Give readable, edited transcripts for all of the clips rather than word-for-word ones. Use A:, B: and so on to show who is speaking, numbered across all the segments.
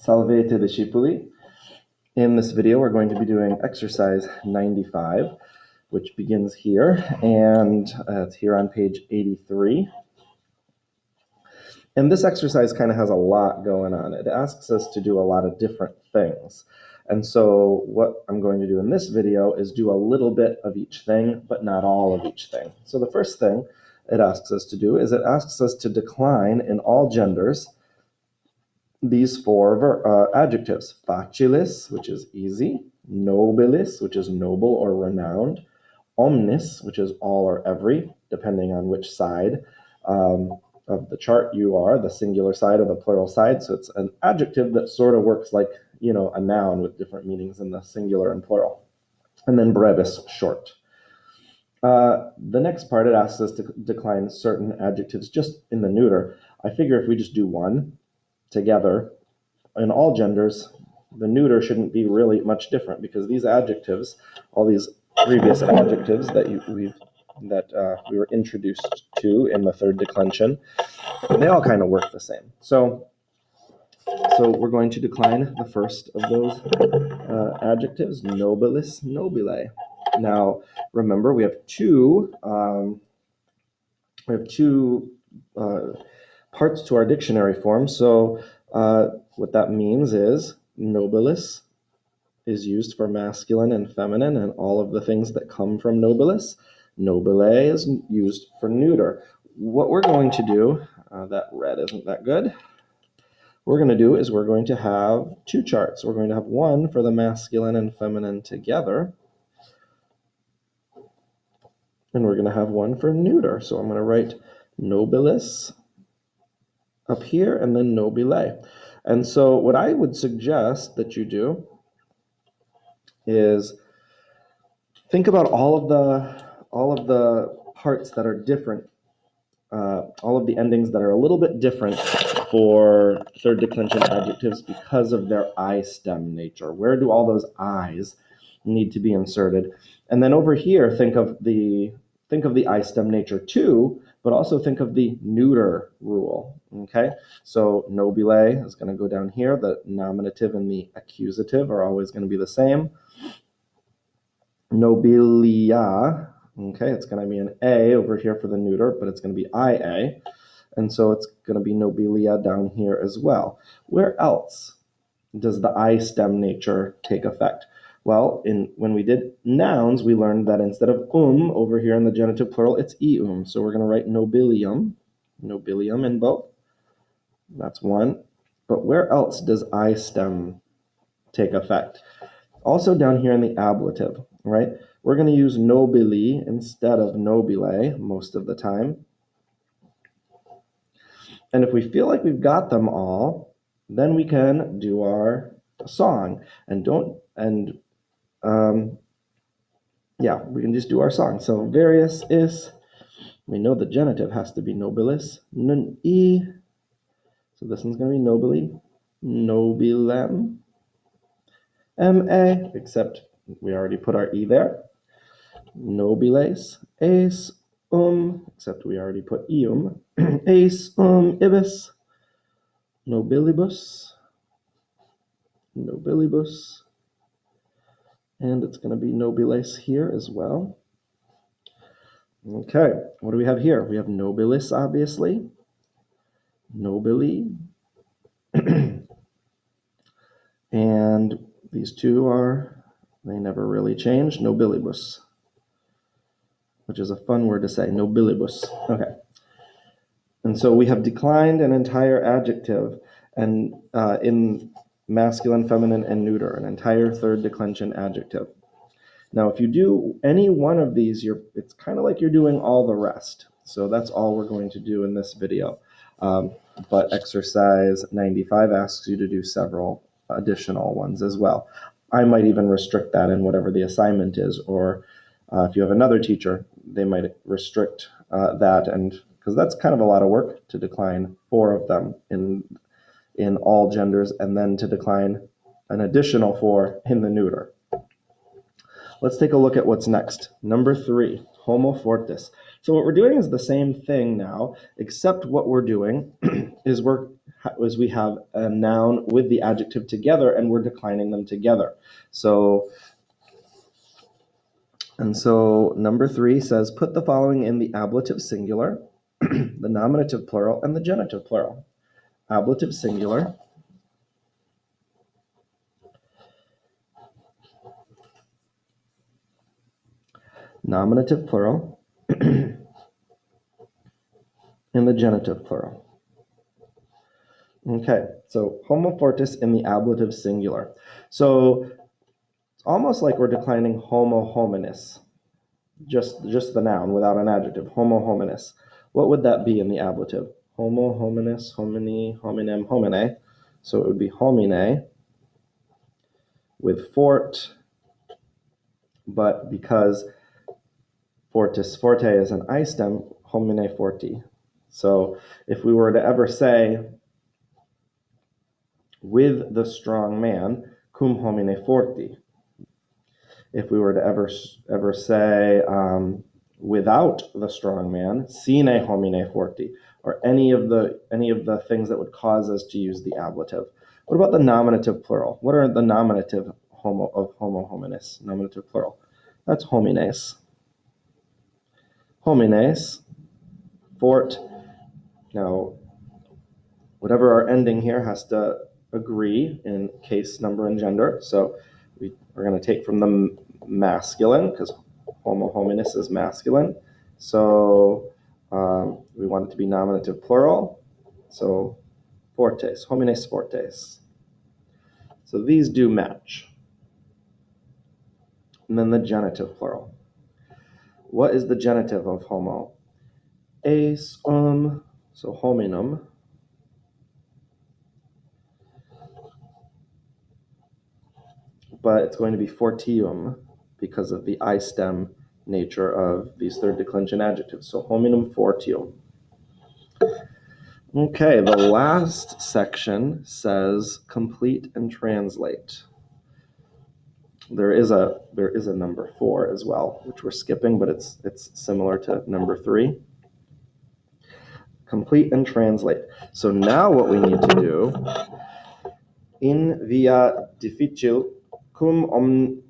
A: Salvete discipuli. In this video, we're going to be doing exercise 95, which begins here, and it's here on page 83. And this exercise kind of has a lot going on. It asks us to do a lot of different things. And so what I'm going to do in this video is do a little bit of each thing, but not all of each thing. So the first thing it asks us to do is it asks us to decline in all genders these four adjectives: facilis, which is easy; nobilis, which is noble or renowned; omnis, which is all or every, depending on which side of the chart you are, the singular side or the plural side. So it's an adjective that sort of works like, a noun with different meanings in the singular and plural. And then brevis, short. The next part, it asks us to decline certain adjectives just in the neuter. I figure if we just do one together in all genders, the neuter shouldn't be really much different, because these adjectives, all these previous adjectives that we were introduced to in the third declension, they all kind of work the same. So we're going to decline the first of those adjectives, nobilis, nobile. Now, remember, we have two parts to our dictionary form. So what that means is nobilis is used for masculine and feminine and all of the things that come from nobilis. Nobile is used for neuter. What we're going to do, that red isn't that good. What we're going to do is we're going to have two charts. We're going to have one for the masculine and feminine together, and we're going to have one for neuter. So I'm going to write nobilis up here and then nobile. And so what I would suggest that you do is think about all of the parts that are different, all of the endings that are a little bit different for third declension adjectives because of their I stem nature. Where do all those I's need to be inserted? And then over here, think of the I stem nature too, but also think of the neuter rule. Okay, so nobile is going to go down here. The nominative and the accusative are always going to be the same. Nobilia, okay, it's going to be an A over here for the neuter, but it's going to be IA. And so it's going to be nobilia down here as well. Where else does the I stem nature take effect? Well, when we did nouns, we learned that instead of over here in the genitive plural, it's eum. So we're going to write nobilium in both. That's one. But where else does I stem take effect? Also down here in the ablative, right? We're going to use nobili instead of nobile most of the time. And if we feel like we've got them all, then we can do our song. We can just do our song. So various is, we know the genitive has to be nobilis, nun-i. So this one's going to be nobili, nobilem, ma, except we already put our e there. Nobiles, ace, except we already put eum. Ace, ibis, nobilibus, and it's going to be nobiles here as well. Okay, what do we have here? We have nobilis, obviously, nobili, and these two they never really change, nobilibus, which is a fun word to say, nobilibus. Okay, and so we have declined an entire adjective, and in masculine, feminine, and neuter, an entire third declension adjective. Now, if you do any one of these, it's kind of like you're doing all the rest. So that's all we're going to do in this video. But exercise 95 asks you to do several additional ones as well. I might even restrict that in whatever the assignment is, or if you have another teacher, they might restrict that, and because that's kind of a lot of work to decline 4 of them in all genders, and then to decline an additional 4 in the neuter. Let's take a look at what's next. Number 3, homo fortis. So what we're doing is the same thing now, except what we're doing is we have a noun with the adjective together and we're declining them together. So number 3 says, put the following in the ablative singular, the nominative plural, and the genitive plural. Ablative singular, nominative plural, and the genitive plural. Okay, so homo fortis in the ablative singular. So it's almost like we're declining homo hominis, just the noun without an adjective, homo hominis. What would that be in the ablative? Homo hominis, homini, hominem, homine. So it would be homine with fort, but because fortis forte is an I stem, homine forti. So if we were to ever say with the strong man, cum homine forti. If we were to ever say without the strong man, sine homine forti, or any of the things that would cause us to use the ablative. What about the nominative plural? What are the nominative of homo hominis? Nominative plural. That's homines. Homines, fort. Now, whatever our ending here has to agree in case, number, and gender. So we're going to take from the masculine because homo hominis is masculine. So we want it to be nominative plural. So fortes, homines fortes. So these do match. And then the genitive plural. What is the genitive of homo? Es, so hominum. But it's going to be fortium because of the I stem nature of these third declension adjectives. So hominum fortium. Okay, the last section says complete and translate. There is a number 4 as well, which we're skipping, but it's similar to number 3. Complete and translate. So now what we need to do, in via difficil cum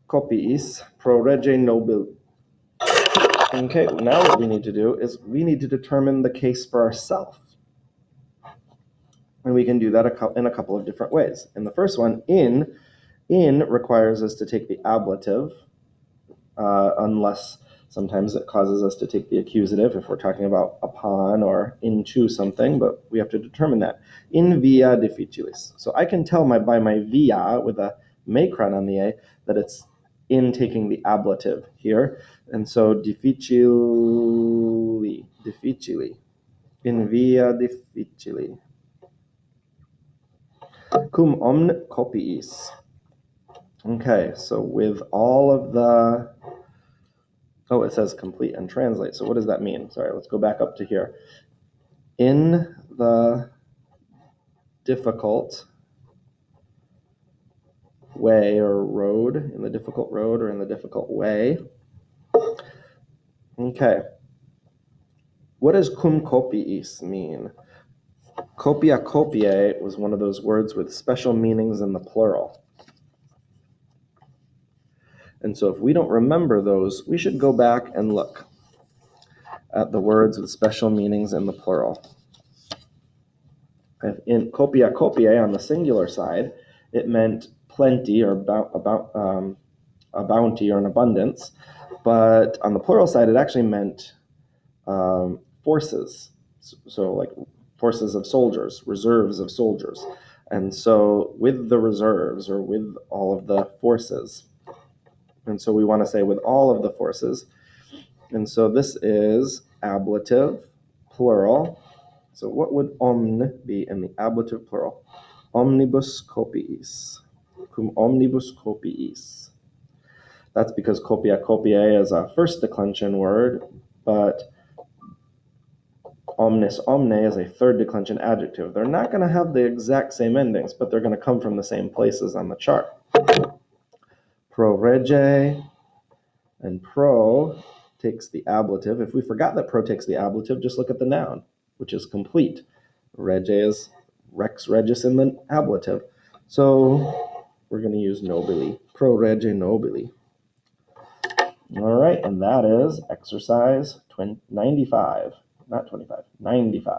A: copiis pro rege nobil. Okay, now what we need to do is we need to determine the case for ourselves. And we can do that in a couple of different ways. In the first one, in requires us to take the ablative, unless sometimes it causes us to take the accusative if we're talking about upon or into something, but we have to determine that. In via difficilis. So I can tell by my via with a macron on the A that it's in taking the ablative here. And so difficili, in via difficili. Cum omne copiis. Okay, so with all of the, it says complete and translate. So what does that mean? Sorry, let's go back up to here. In the difficult way or road, in the difficult road or in the difficult way. Okay. What does cum copiis mean? Copia copiae was one of those words with special meanings in the plural. And so if we don't remember those, we should go back and look at the words with special meanings in the plural. In copia copiae on the singular side, it meant plenty or a bounty or an abundance. But on the plural side, it actually meant forces. So like forces of soldiers, reserves of soldiers. And so with the reserves or with all of the forces. And so we want to say with all of the forces. And so this is ablative, plural. So what would omne be in the ablative plural? Omnibus copiis. Cum omnibus copiis. That's because copia copiae is a first declension word, but omnis omne is a third declension adjective. They're not going to have the exact same endings, but they're going to come from the same places on the chart. Pro rege and pro takes the ablative. If we forgot that pro takes the ablative, just look at the noun, which is complete. Rege is rex regis in the ablative. So we're going to use nobili. Pro rege nobili. All right, and that is exercise 95. Not 25, 95.